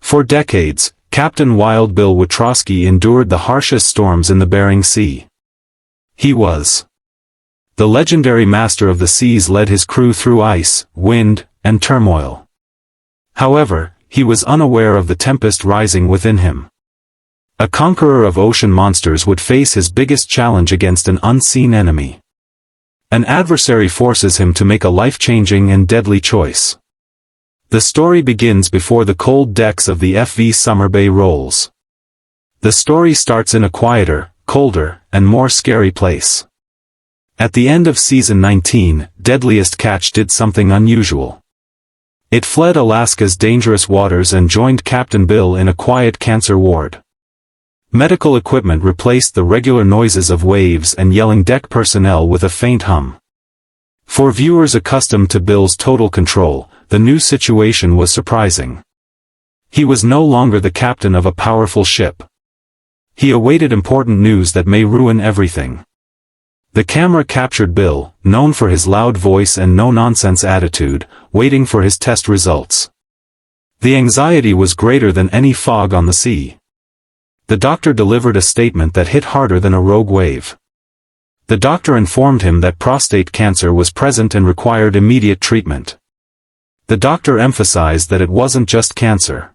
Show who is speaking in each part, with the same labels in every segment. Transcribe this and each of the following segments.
Speaker 1: For decades, Captain Wild Bill Wichrowski endured the harshest storms in the Bering Sea. He was the legendary master of the seas, led his crew through ice, wind, and turmoil. However, he was unaware of the tempest rising within him. A conqueror of ocean monsters would face his biggest challenge against an unseen enemy. An adversary forces him to make a life-changing and deadly choice. The story begins before the cold decks of the FV Summer Bay rolls. The story starts in a quieter, colder, and more scary place. At the end of Season 19, Deadliest catch did something unusual. It fled Alaska's dangerous waters and joined Captain Bill in a quiet cancer ward. Medical equipment replaced the regular noises of waves and yelling deck personnel with a faint hum. For viewers accustomed to Bill's total control, the new situation was surprising. He was no longer the captain of a powerful ship. He awaited important news that may ruin everything. The camera captured Bill, known for his loud voice and no-nonsense attitude, waiting for his test results. The anxiety was greater than any fog on the sea. The doctor delivered a statement that hit harder than a rogue wave. The doctor informed him that prostate cancer was present and required immediate treatment. The doctor emphasized that it wasn't just cancer.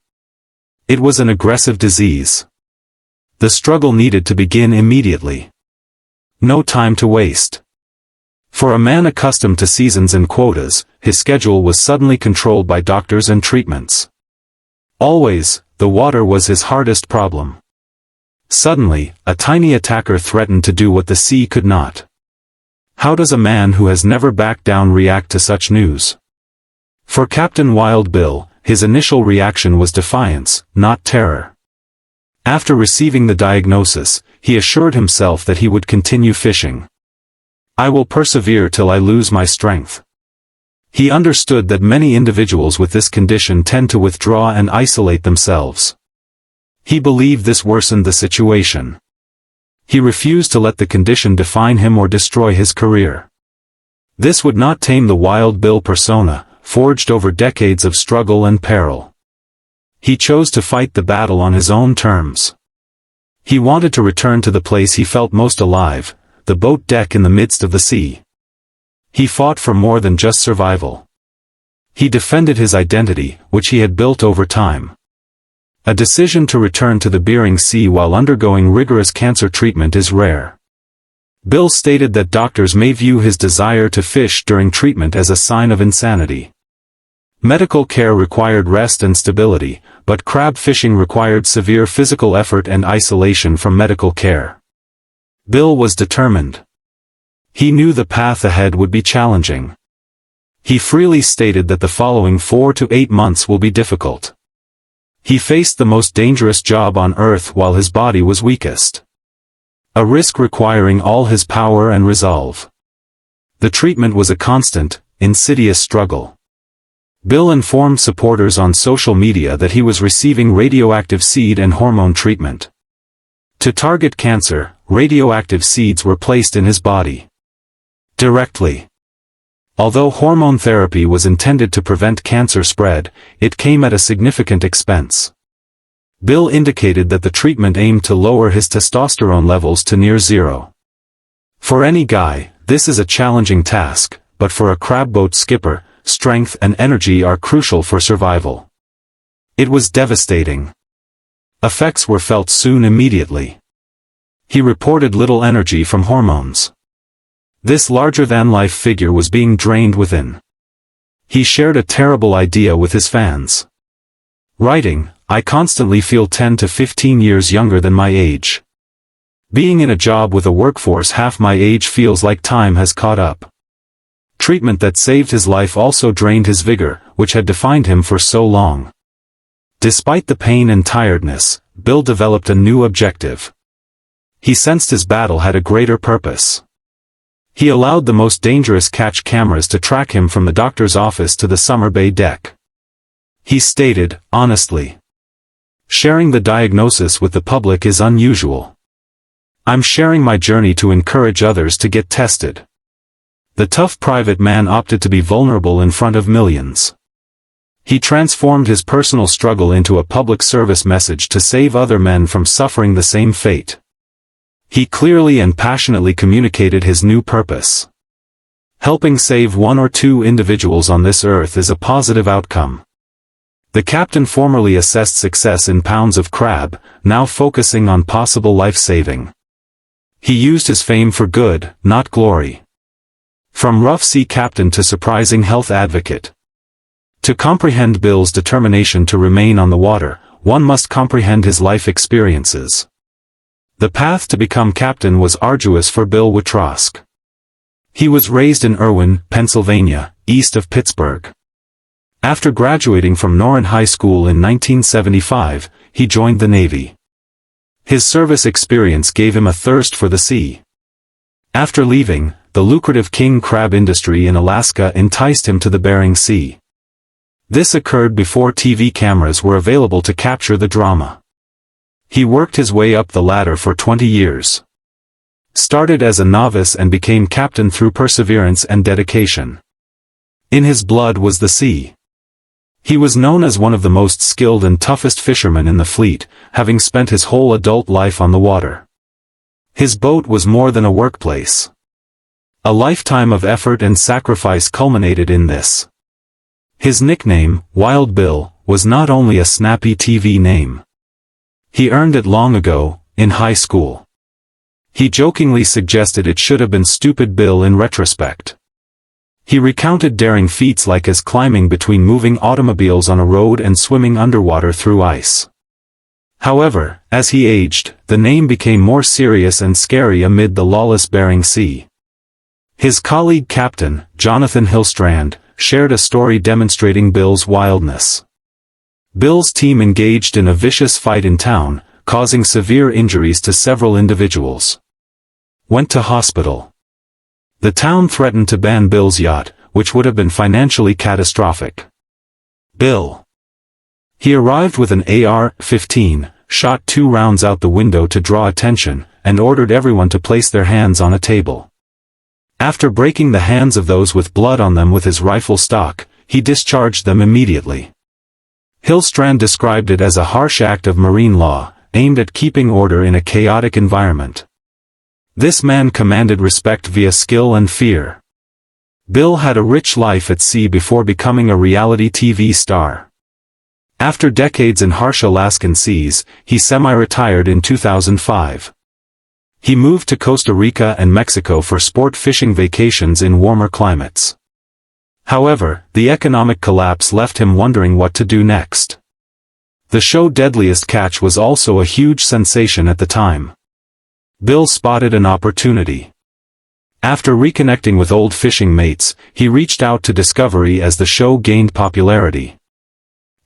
Speaker 1: It was an aggressive disease. The struggle needed to begin immediately. No time to waste. For a man accustomed to seasons and quotas, his schedule was suddenly controlled by doctors and treatments. Always, the water was his hardest problem. Suddenly, a tiny attacker threatened to do what the sea could not. How does a man who has never backed down react to such news? For Captain Wild Bill, his initial reaction was defiance, not terror. After receiving the diagnosis, he assured himself that he would continue fishing. "I will persevere till I lose my strength." He understood that many individuals with this condition tend to withdraw and isolate themselves. He believed this worsened the situation. He refused to let the condition define him or destroy his career. This would not tame the Wild Bill persona, forged over decades of struggle and peril. He chose to fight the battle on his own terms. He wanted to return to the place he felt most alive, the boat deck in the midst of the sea. He fought for more than just survival. He defended his identity, which he had built over time. A decision to return to the Bering Sea while undergoing rigorous cancer treatment is rare. Bill stated that doctors may view his desire to fish during treatment as a sign of insanity. Medical care required rest and stability, but crab fishing required severe physical effort and isolation from medical care. Bill was determined. He knew the path ahead would be challenging. He freely stated that the following 4 to 8 months will be difficult. He faced the most dangerous job on Earth while his body was weakest. A risk requiring all his power and resolve. The treatment was a constant, insidious struggle. Bill informed supporters on social media that he was receiving radioactive seed and hormone treatment. To target cancer, radioactive seeds were placed in his body. Directly. Although hormone therapy was intended to prevent cancer spread, it came at a significant expense. Bill indicated that the treatment aimed to lower his testosterone levels to near zero. For any guy, this is a challenging task, but for a crab boat skipper, strength and energy are crucial for survival. It was devastating. Effects were felt soon immediately. He reported little energy from hormones. This larger-than-life figure was being drained within. He shared a terrible idea with his fans. Writing, "I constantly feel 10 to 15 years younger than my age. Being in a job with a workforce half my age feels like time has caught up." Treatment that saved his life also drained his vigor, which had defined him for so long. Despite the pain and tiredness, Bill developed a new objective. He sensed his battle had a greater purpose. He allowed the most dangerous catch cameras to track him from the doctor's office to the Summer Bay deck. He stated, honestly, "Sharing the diagnosis with the public is unusual. I'm sharing my journey to encourage others to get tested." The tough private man opted to be vulnerable in front of millions. He transformed his personal struggle into a public service message to save other men from suffering the same fate. He clearly and passionately communicated his new purpose. Helping save one or two individuals on this earth is a positive outcome. The captain formerly assessed success in pounds of crab, now focusing on possible life-saving. He used his fame for good, not glory. From rough sea captain to surprising health advocate. To comprehend Bill's determination to remain on the water, one must comprehend his life experiences. The path to become captain was arduous for Bill Wichrowski. He was raised in Irwin, Pennsylvania, east of Pittsburgh. After graduating from Norrin High School in 1975, he joined the Navy. His service experience gave him a thirst for the sea. After leaving, the lucrative king crab industry in Alaska enticed him to the Bering Sea. This occurred before TV cameras were available to capture the drama. He worked his way up the ladder for 20 years. Started as a novice and became captain through perseverance and dedication. In his blood was the sea. He was known as one of the most skilled and toughest fishermen in the fleet, having spent his whole adult life on the water. His boat was more than a workplace. A lifetime of effort and sacrifice culminated in this. His nickname, Wild Bill, was not only a snappy TV name. He earned it long ago, in high school. He jokingly suggested it should have been Stupid Bill in retrospect. He recounted daring feats like as climbing between moving automobiles on a road and swimming underwater through ice. However, as he aged, the name became more serious and scary amid the lawless Bering Sea. His colleague captain, Jonathan Hillstrand, shared a story demonstrating Bill's wildness. Bill's team engaged in a vicious fight in town, causing severe injuries to several individuals. Went to hospital. The town threatened to ban Bill's yacht, which would have been financially catastrophic. Bill. He arrived with an AR-15, shot 2 rounds out the window to draw attention, and ordered everyone to place their hands on a table. After breaking the hands of those with blood on them with his rifle stock, he discharged them immediately. Hillstrand described it as a harsh act of marine law, aimed at keeping order in a chaotic environment. This man commanded respect via skill and fear. Bill had a rich life at sea before becoming a reality TV star. After decades in harsh Alaskan seas, he semi-retired in 2005. He moved to Costa Rica and Mexico for sport fishing vacations in warmer climates. However, the economic collapse left him wondering what to do next. The show Deadliest catch was also a huge sensation at the time. Bill spotted an opportunity. After reconnecting with old fishing mates, he reached out to Discovery as the show gained popularity.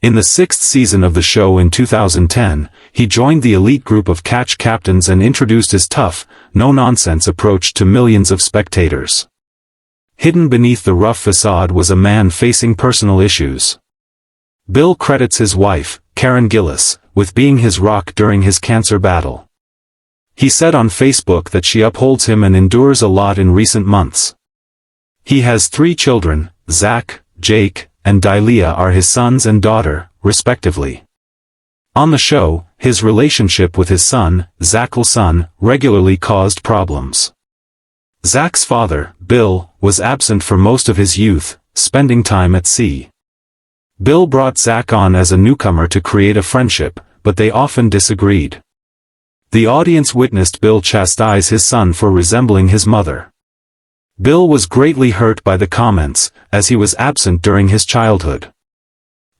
Speaker 1: In the 6th season of the show in 2010, he joined the elite group of catch captains and introduced his tough, no-nonsense approach to millions of spectators. Hidden beneath the rough facade was a man facing personal issues. Bill credits his wife, Karen Gillis, with being his rock during his cancer battle. He said on Facebook that she upholds him and endures a lot in recent months. He has 3 children, Zach, Jake, and Dalia are his sons and daughter, respectively. On the show, his relationship with his son, Zach's son, regularly caused problems. Zach's father, Bill, was absent for most of his youth, spending time at sea. Bill brought Zach on as a newcomer to create a friendship, but they often disagreed. The audience witnessed Bill chastise his son for resembling his mother. Bill was greatly hurt by the comments, as he was absent during his childhood.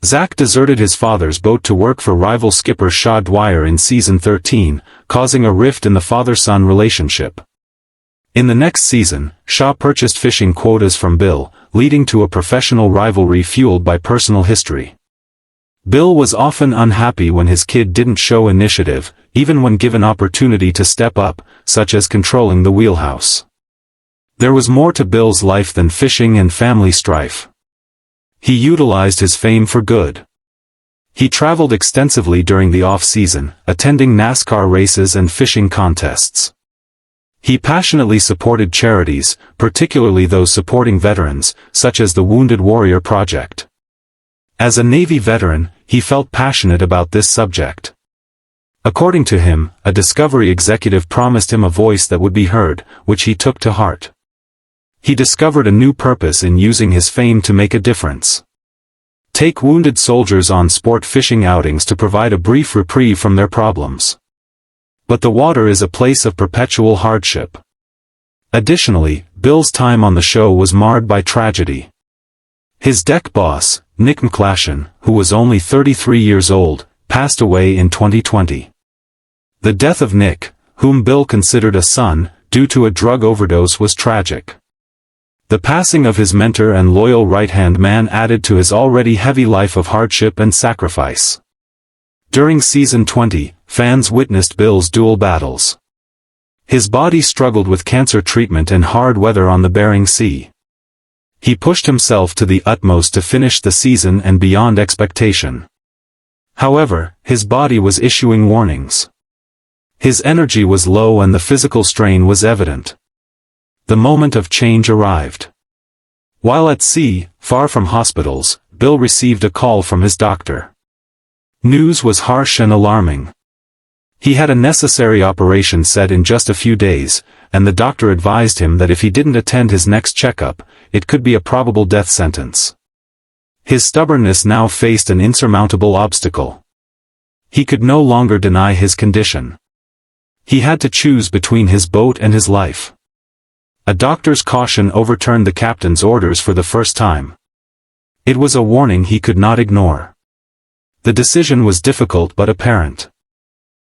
Speaker 1: Zach deserted his father's boat to work for rival skipper Shaw Dwyer in season 13, causing a rift in the father-son relationship. In the next season, Shaw purchased fishing quotas from Bill, leading to a professional rivalry fueled by personal history. Bill was often unhappy when his kid didn't show initiative, even when given opportunity to step up, such as controlling the wheelhouse. There was more to Bill's life than fishing and family strife. He utilized his fame for good. He traveled extensively during the off-season, attending NASCAR races and fishing contests. He passionately supported charities, particularly those supporting veterans, such as the Wounded Warrior Project. As a Navy veteran, he felt passionate about this subject. According to him, a Discovery executive promised him a voice that would be heard, which he took to heart. He discovered a new purpose in using his fame to make a difference. Take wounded soldiers on sport fishing outings to provide a brief reprieve from their problems. But the water is a place of perpetual hardship. Additionally, Bill's time on the show was marred by tragedy. His deck boss, Nick McClashan, who was only 33 years old, passed away in 2020. The death of Nick, whom Bill considered a son, due to a drug overdose was tragic. The passing of his mentor and loyal right-hand man added to his already heavy life of hardship and sacrifice. During season 20, fans witnessed Bill's dual battles. His body struggled with cancer treatment and hard weather on the Bering Sea. He pushed himself to the utmost to finish the season and beyond expectation. However, his body was issuing warnings. His energy was low and the physical strain was evident. The moment of change arrived. While at sea, far from hospitals, Bill received a call from his doctor. News was harsh and alarming. He had a necessary operation set in just a few days, and the doctor advised him that if he didn't attend his next checkup, it could be a probable death sentence. His stubbornness now faced an insurmountable obstacle. He could no longer deny his condition. He had to choose between his boat and his life. A doctor's caution overturned the captain's orders for the first time. It was a warning he could not ignore. The decision was difficult but apparent.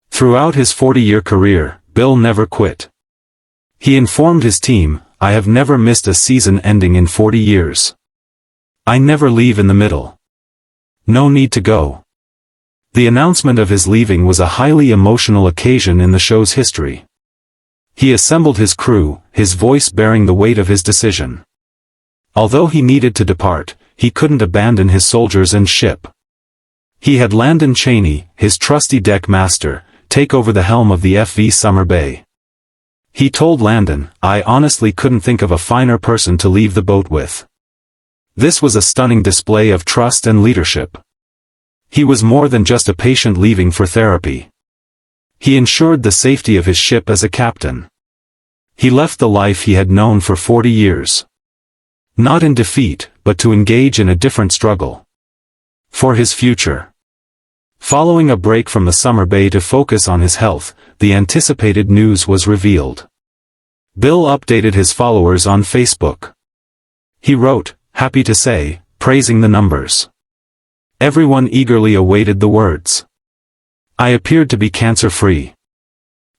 Speaker 1: Throughout his 40-year career, Bill never quit. He informed his team, "I have never missed a season ending in 40 years. I never leave in the middle. No need to go." The announcement of his leaving was a highly emotional occasion in the show's history. He assembled his crew, his voice bearing the weight of his decision. Although he needed to depart, he couldn't abandon his soldiers and ship. He had Landon Chaney, his trusty deck master, take over the helm of the FV Summer Bay. He told Landon, "I honestly couldn't think of a finer person to leave the boat with." This was a stunning display of trust and leadership. He was more than just a patient leaving for therapy. He ensured the safety of his ship as a captain. He left the life he had known for 40 years. Not in defeat, but to engage in a different struggle. For his future. Following a break from the Summer Bay to focus on his health, the anticipated news was revealed. Bill updated his followers on Facebook. He wrote, "Happy to say," praising the numbers. Everyone eagerly awaited the words. "I appeared to be cancer-free."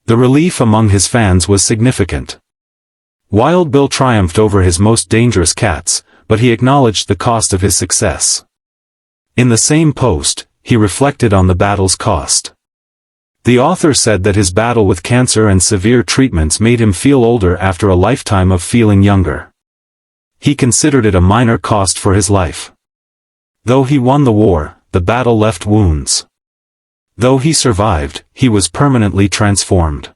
Speaker 1: The relief among his fans was significant. Wild Bill triumphed over his most dangerous cats, but he acknowledged the cost of his success. In the same post, he reflected on the battle's cost. The author said that his battle with cancer and severe treatments made him feel older after a lifetime of feeling younger. He considered it a minor cost for his life. Though he won the war, the battle left wounds. Though he survived, he was permanently transformed.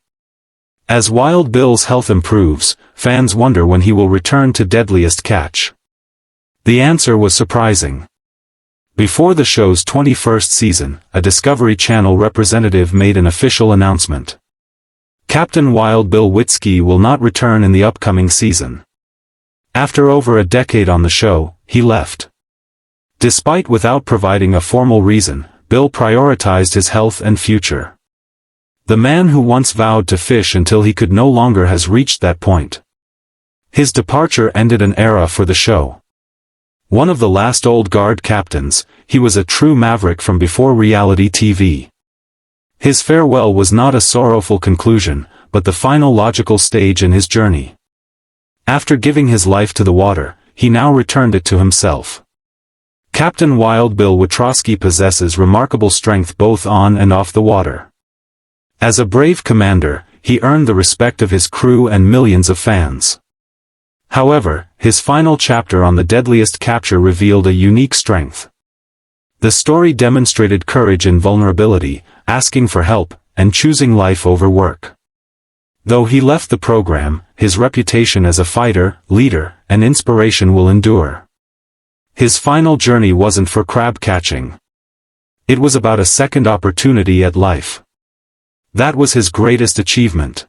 Speaker 1: As Wild Bill's health improves, fans wonder when he will return to Deadliest catch. The answer was surprising. Before the show's 21st season, a Discovery Channel representative made an official announcement. Captain Wild Bill Wichrowski will not return in the upcoming season. After over a decade on the show, he left. Without providing a formal reason, Bill prioritized his health and future. The man who once vowed to fish until he could no longer has reached that point. His departure ended an era for the show. One of the last old guard captains, he was a true maverick from before reality TV. His farewell was not a sorrowful conclusion, but the final logical stage in his journey. After giving his life to the water, he now returned it to himself. Captain Wild Bill Wichrowski possesses remarkable strength both on and off the water. As a brave commander, he earned the respect of his crew and millions of fans. However, his final chapter on the Deadliest capture revealed a unique strength. The story demonstrated courage in vulnerability, asking for help, and choosing life over work. Though he left the program, his reputation as a fighter, leader, and inspiration will endure. His final journey wasn't for crab catching. It was about a second opportunity at life. That was his greatest achievement.